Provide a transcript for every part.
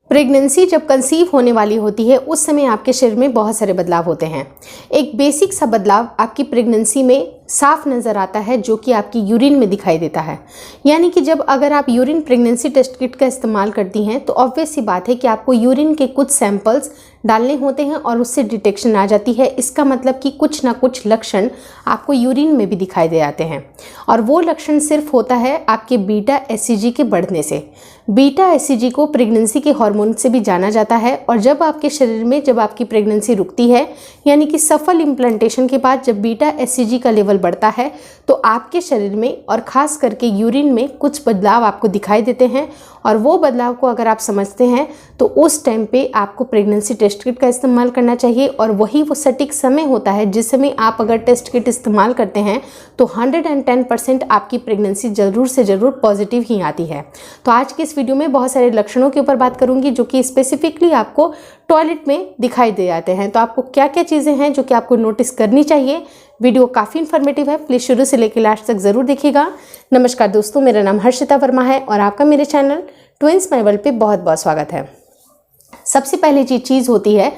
Pregnancy जब conceive होने वाली होती है उस समय आपके शरीर में बहुत सारे बदलाव होते हैं। एक बेसिक सा बदलाव आपकी प्रेगनेंसी में साफ नज़र आता है जो कि आपकी यूरिन में दिखाई देता है। यानी कि जब अगर आप यूरिन प्रेगनेंसी टेस्ट किट का इस्तेमाल करती हैं तो ऑब्वियस सी बात है कि आपको यूरिन के कुछ सैंपल्स डालने होते हैं और उससे डिटेक्शन आ जाती है। इसका मतलब कि कुछ ना कुछ लक्षण आपको यूरिन में भी दिखाई दे जाते हैं और वो लक्षण सिर्फ होता है आपके बीटा एचसीजी के बढ़ने से। बीटा एचसीजी को प्रेगनेंसी के हार्मोन से भी जाना जाता है और जब आपके शरीर में जब आपकी प्रेगनेंसी रुकती है यानी कि सफल इम्प्लांटेशन के बाद जब बीटा एचसीजी का लेवल बढ़ता है तो आपके शरीर में और ख़ास करके यूरिन में कुछ बदलाव आपको दिखाई देते हैं और वो बदलाव को अगर आप समझते हैं तो उस टाइम पे आपको प्रेगनेंसी टेस्ट किट का इस्तेमाल करना चाहिए और वही वो सटीक समय होता है जिस समय आप अगर टेस्ट किट इस्तेमाल करते हैं तो 110% आपकी प्रेगनेंसी ज़रूर से ज़रूर पॉजिटिव ही आती है। तो आज के इस वीडियो में बहुत सारे लक्षणों के ऊपर बात करूंगी जो कि स्पेसिफिकली आपको टॉयलेट में दिखाई दे जाते हैं। तो आपको क्या क्या चीज़ें हैं जो कि आपको नोटिस करनी चाहिए। वीडियो काफ़ी इन्फॉर्मेटिव है, प्लीज़ शुरू से लेकर लास्ट तक ज़रूर देखिएगा। नमस्कार दोस्तों, मेरा नाम हर्षिता वर्मा है और आपका मेरे चैनल ट्विंस माय वर्ल्ड पे बहुत बहुत स्वागत है। सबसे पहले चीज़ होती है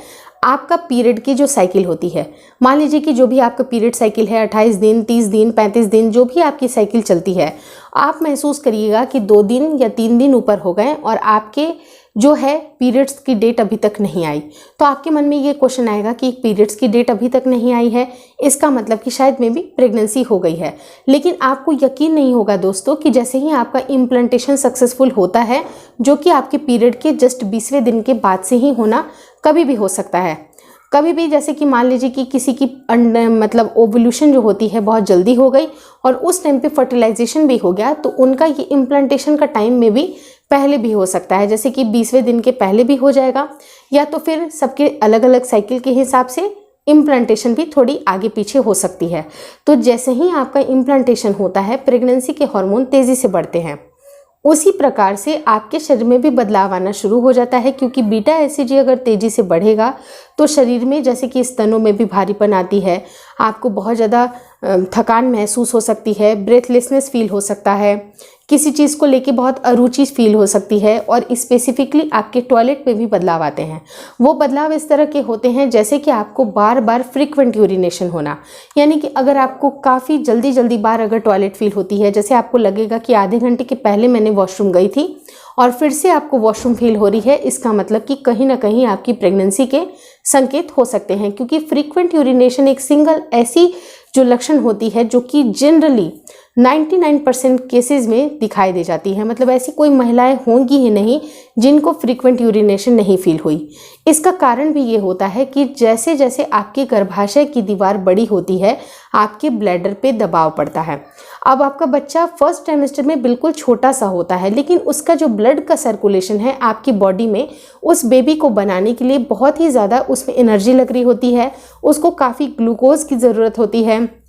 आपका पीरियड की जो साइकिल होती है। मान लीजिए कि जो भी आपका पीरियड साइकिल है 28 दिन, 30 दिन, 35 दिन, जो भी आपकी साइकिल चलती है, आप महसूस करिएगा कि 2 दिन या 3 दिन ऊपर हो गए और आपके जो है पीरियड्स की डेट अभी तक नहीं आई। तो आपके मन में ये क्वेश्चन आएगा कि पीरियड्स की डेट अभी तक नहीं आई है, इसका मतलब कि शायद में भी प्रेगनेंसी हो गई है। लेकिन आपको यकीन नहीं होगा दोस्तों कि जैसे ही आपका इम्प्लांटेशन सक्सेसफुल होता है, जो कि आपके पीरियड के जस्ट 20वें दिन के बाद से ही होना कभी भी हो सकता है। कभी भी जैसे कि मान लीजिए कि किसी की मतलब ओवुलेशन जो होती है बहुत जल्दी हो गई और उस टाइम पे फर्टिलाइजेशन भी हो गया तो उनका ये इम्प्लांटेशन का टाइम में भी पहले भी हो सकता है, जैसे कि 20वें दिन के पहले भी हो जाएगा या तो फिर सबके अलग अलग साइकिल के हिसाब से इम्प्लांटेशन भी थोड़ी आगे पीछे हो सकती है। तो जैसे ही आपका इम्प्लांटेशन होता है प्रेगनेंसी के हार्मोन तेज़ी से बढ़ते हैं, उसी प्रकार से आपके शरीर में भी बदलाव आना शुरू हो जाता है क्योंकि बीटा एचसीजी अगर तेज़ी से बढ़ेगा तो शरीर में जैसे कि स्तनों में भी भारीपन आती है, आपको बहुत ज़्यादा थकान महसूस हो सकती है, ब्रेथलेसनेस फील हो सकता है, किसी चीज़ को लेके बहुत अरुचि फील हो सकती है और स्पेसिफिकली आपके टॉयलेट में भी बदलाव आते हैं। वो बदलाव इस तरह के होते हैं जैसे कि आपको बार बार फ्रीक्वेंट यूरिनेशन होना, यानी कि अगर आपको काफ़ी जल्दी बार अगर टॉयलेट फील होती है, जैसे आपको लगेगा कि आधे घंटे के पहले मैंने वॉशरूम गई थी और फिर से आपको वॉशरूम फील हो रही है, इसका मतलब कि कहीं ना कहीं आपकी प्रेगनेंसी के संकेत हो सकते हैं क्योंकि फ्रीक्वेंट यूरिनेशन एक सिंगल ऐसी जो लक्षण होती है जो कि जनरली 99% केसेस में दिखाई दे जाती है। मतलब ऐसी कोई महिलाएं होंगी ही नहीं जिनको फ्रीक्वेंट यूरिनेशन नहीं फील हुई। इसका कारण भी ये होता है कि जैसे जैसे आपके गर्भाशय की दीवार बड़ी होती है आपके ब्लैडर पे दबाव पड़ता है। अब आपका बच्चा फर्स्ट ट्राइमेस्टर में बिल्कुल छोटा सा होता है लेकिन उसका जो ब्लड का सर्कुलेशन है आपकी बॉडी में उस बेबी को बनाने के लिए बहुत ही ज़्यादा उसमें एनर्जी लग रही होती है, उसको काफ़ी ग्लूकोज की ज़रूरत होती है,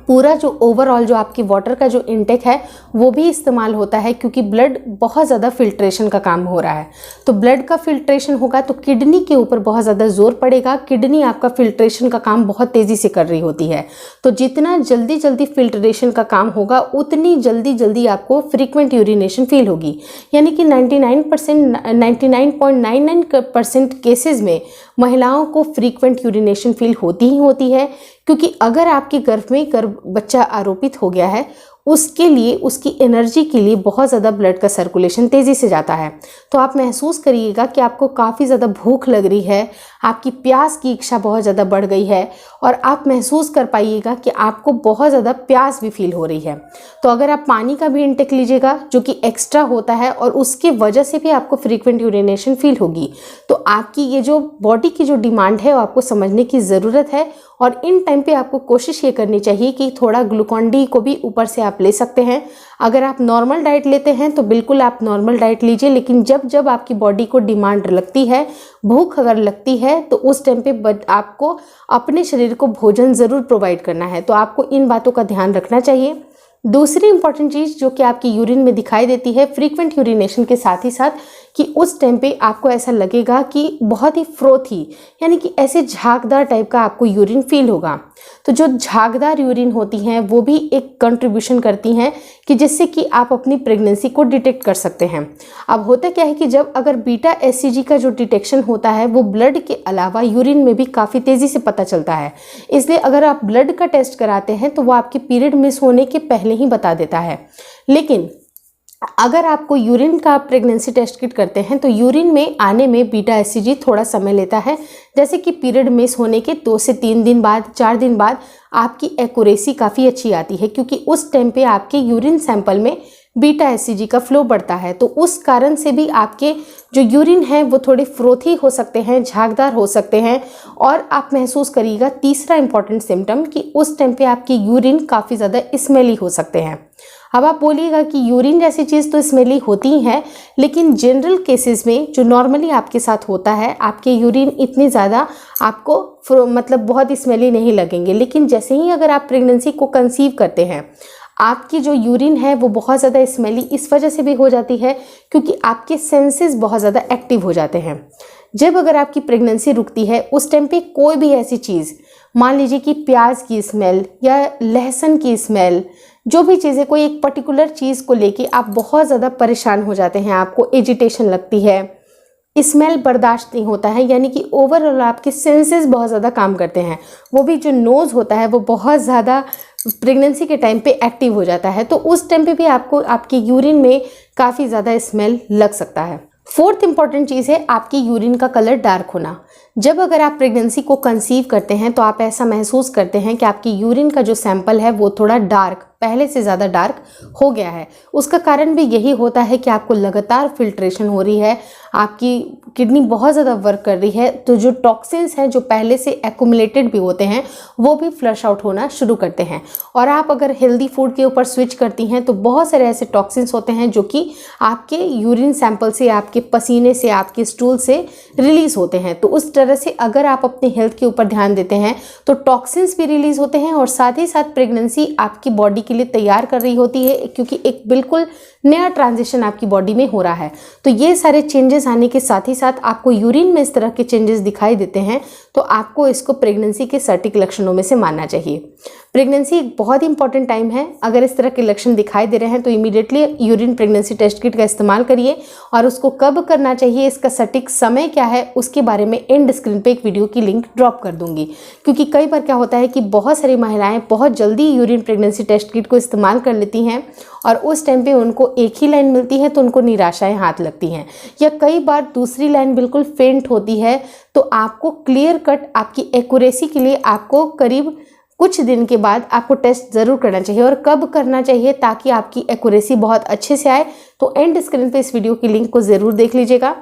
पूरा जो ओवरऑल जो आपकी वाटर का जो इनटेक है वो भी इस्तेमाल होता है क्योंकि ब्लड बहुत ज़्यादा फिल्ट्रेशन का काम हो रहा है। तो ब्लड का फिल्ट्रेशन होगा तो किडनी के ऊपर बहुत ज़्यादा जोर पड़ेगा, किडनी आपका फिल्ट्रेशन का काम बहुत तेज़ी से कर रही होती है। तो जितना जल्दी फिल्ट्रेशन का काम होगा उतनी जल्दी आपको फ्रीक्वेंट यूरिनेशन फील होगी। यानी कि 99.99% केसेस में महिलाओं को फ्रीक्वेंट यूरिनेशन फील होती ही होती है क्योंकि अगर आपके गर्भ में बच्चा आरोपित हो गया है उसके लिए उसकी एनर्जी के लिए बहुत ज़्यादा ब्लड का सर्कुलेशन तेज़ी से जाता है। तो आप महसूस करिएगा कि आपको काफ़ी ज़्यादा भूख लग रही है, आपकी प्यास की इच्छा बहुत ज़्यादा बढ़ गई है और आप महसूस कर पाइएगा कि आपको बहुत ज़्यादा प्यास भी फील हो रही है। तो अगर आप पानी का भी इंटेक लीजिएगा जो कि एक्स्ट्रा होता है और उसके वजह से भी आपको फ्रीक्वेंट यूरिनेशन फील होगी, तो आपकी ये जो बॉडी की जो डिमांड है वो आपको समझने की ज़रूरत है और इन टाइम पे आपको कोशिश ये करनी चाहिए कि थोड़ा ग्लूकॉन डी को भी ऊपर से आप ले सकते हैं। अगर आप नॉर्मल डाइट लेते हैं तो बिल्कुल आप नॉर्मल डाइट लीजिए, लेकिन जब आपकी बॉडी को डिमांड लगती है, भूख अगर लगती है तो उस टाइम पे आपको अपने शरीर को भोजन ज़रूर प्रोवाइड करना है। तो आपको इन बातों का ध्यान रखना चाहिए। दूसरी इंपॉर्टेंट चीज़ जो कि आपकी यूरिन में दिखाई देती है फ्रीक्वेंट यूरिनेशन के साथ ही साथ कि उस टाइम पे आपको ऐसा लगेगा कि बहुत ही फ्रोथी, यानी कि ऐसे झागदार टाइप का आपको यूरिन फील होगा। तो जो झागदार यूरिन होती हैं वो भी एक कंट्रीब्यूशन करती हैं कि जिससे कि आप अपनी प्रेगनेंसी को डिटेक्ट कर सकते हैं। अब होता क्या है कि जब अगर बीटा एचसीजी का जो डिटेक्शन होता है वो ब्लड के अलावा यूरिन में भी काफ़ी तेज़ी से पता चलता है, इसलिए अगर आप ब्लड का टेस्ट कराते हैं तो वो आपके पीरियड मिस होने के पहले ही बता देता है। लेकिन अगर आपको यूरिन का प्रेगनेंसी टेस्ट किट करते हैं तो यूरिन में आने में बीटा एचसीजी थोड़ा समय लेता है, जैसे कि पीरियड मिस होने के 2 से 3 दिन बाद, 4 दिन बाद आपकी एक्यूरेसी काफ़ी अच्छी आती है, क्योंकि उस टाइम पे आपके यूरिन सैंपल में बीटा एचसीजी का फ्लो बढ़ता है। तो उस कारण से भी आपके जो यूरिन है वो थोड़े फ्रोथी हो सकते हैं, झागदार हो सकते हैं, और आप महसूस करिएगा तीसरा इंपॉर्टेंट सिम्टम कि उस टाइम पे आपके यूरिन काफ़ी ज़्यादा स्मेली हो सकते हैं। अब आप बोलिएगा कि यूरिन जैसी चीज़ तो स्मेली होती ही है, लेकिन जनरल केसेस में जो नॉर्मली आपके साथ होता है, आपके यूरिन इतने ज़्यादा आपको मतलब बहुत स्मेली नहीं लगेंगे। लेकिन जैसे ही अगर आप प्रेगनेंसी को कंसीव करते हैं, आपकी जो यूरिन है वो बहुत ज़्यादा स्मेली इस वजह से भी हो जाती है क्योंकि आपके सेंसेस बहुत ज़्यादा एक्टिव हो जाते हैं। जब अगर आपकी प्रेगनेंसी रुकती है उस टाइम पे कोई भी ऐसी चीज़, मान लीजिए कि प्याज की स्मेल या लहसुन की स्मेल, जो भी चीज़ें, कोई एक पर्टिकुलर चीज़ को लेके आप बहुत ज़्यादा परेशान हो जाते हैं, आपको एजिटेशन लगती है, स्मेल बर्दाश्त नहीं होता है, यानी कि ओवरऑल आपके सेंसेस बहुत ज़्यादा काम करते हैं, वो भी जो नोज़ होता है वो बहुत ज़्यादा प्रेगनेंसी के टाइम पे एक्टिव हो जाता है, तो उस टाइम पे भी आपको आपकी यूरिन में काफ़ी ज़्यादा स्मेल लग सकता है। फोर्थ इंपॉर्टेंट चीज़ है आपकी यूरिन का कलर डार्क होना। जब अगर आप प्रेगनेंसी को कंसीव करते हैं तो आप ऐसा महसूस करते हैं कि आपकी यूरिन का जो सैंपल है वो थोड़ा डार्क, पहले से ज़्यादा डार्क हो गया है। उसका कारण भी यही होता है कि आपको लगातार फिल्ट्रेशन हो रही है, आपकी किडनी बहुत ज़्यादा वर्क कर रही है, तो जो टॉक्सिन्स हैं जो पहले से एक्यूमुलेटेड भी होते हैं वो भी फ्लश आउट होना शुरू करते हैं। और आप अगर हेल्दी फूड के ऊपर स्विच करती हैं तो बहुत सारे ऐसे टॉक्सिन्स होते हैं जो कि आपके यूरिन सैंपल से, आपके पसीने से, आपके स्टूल से रिलीज़ होते हैं। तो उस तरह से अगर आप अपनी हेल्थ के ऊपर ध्यान देते हैं तो टॉक्सिन्स भी रिलीज़ होते हैं और साथ ही साथ प्रेगनेंसी आपकी बॉडी के लिए तैयार कर रही होती है, क्योंकि एक बिल्कुल नया ट्रांजिशन आपकी बॉडी में हो रहा है। तो ये सारे चेंजेस आने के साथ ही साथ आपको यूरिन में इस तरह के चेंजेस दिखाई देते हैं तो आपको इसको प्रेगनेंसी के सटीक लक्षणों में से मानना चाहिए। प्रेगनेंसी एक बहुत ही इंपॉर्टेंट टाइम है, अगर इस तरह के लक्षण दिखाई दे रहे हैं तो immediately urine pregnancy test kit का इस्तेमाल करिए। और उसको कब करना चाहिए, इसका सटीक समय क्या है, उसके बारे में एंड स्क्रीन पे एक वीडियो की लिंक ड्रॉप कर दूंगी, क्योंकि कई बार क्या होता है कि बहुत सारी महिलाएं बहुत जल्दी यूरिन प्रेगनेंसी टेस्ट किट को इस्तेमाल कर लेती हैं और उस टाइम पे उनको एक ही लाइन मिलती है तो उनको निराशाएं हाथ लगती हैं, या कई बार दूसरी लाइन बिल्कुल फेंट होती है। तो आपको क्लियर कट आपकी एक्यूरेसी के लिए आपको करीब कुछ दिन के बाद आपको टेस्ट ज़रूर करना चाहिए। और कब करना चाहिए ताकि आपकी एक्यूरेसी बहुत अच्छे से आए, तो एंड स्क्रीन पे इस वीडियो की लिंक को ज़रूर देख लीजिएगा।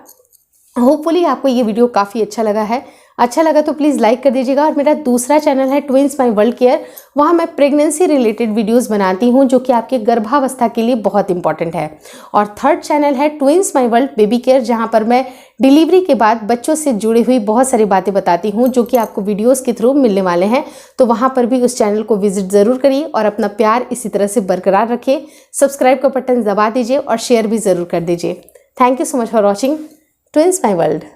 होपफुली आपको ये वीडियो काफ़ी अच्छा लगा है। अच्छा लगा तो प्लीज़ लाइक कर दीजिएगा। और मेरा दूसरा चैनल है ट्विंस माय वर्ल्ड केयर, वहाँ मैं प्रेगनेंसी रिलेटेड वीडियोस बनाती हूँ जो कि आपके गर्भावस्था के लिए बहुत इंपॉर्टेंट है। और थर्ड चैनल है twins my world baby care, जहाँ पर मैं डिलीवरी के बाद बच्चों से जुड़ी हुई बहुत सारी बातें बताती हूँ जो कि आपको वीडियोज़ के थ्रू मिलने वाले हैं। तो वहाँ पर भी उस चैनल को विजिट ज़रूर करिए और अपना प्यार इसी तरह से बरकरार रखिए। सब्सक्राइब का बटन दबा दीजिए और शेयर भी ज़रूर कर दीजिए। Thank you so much for watching twins my world.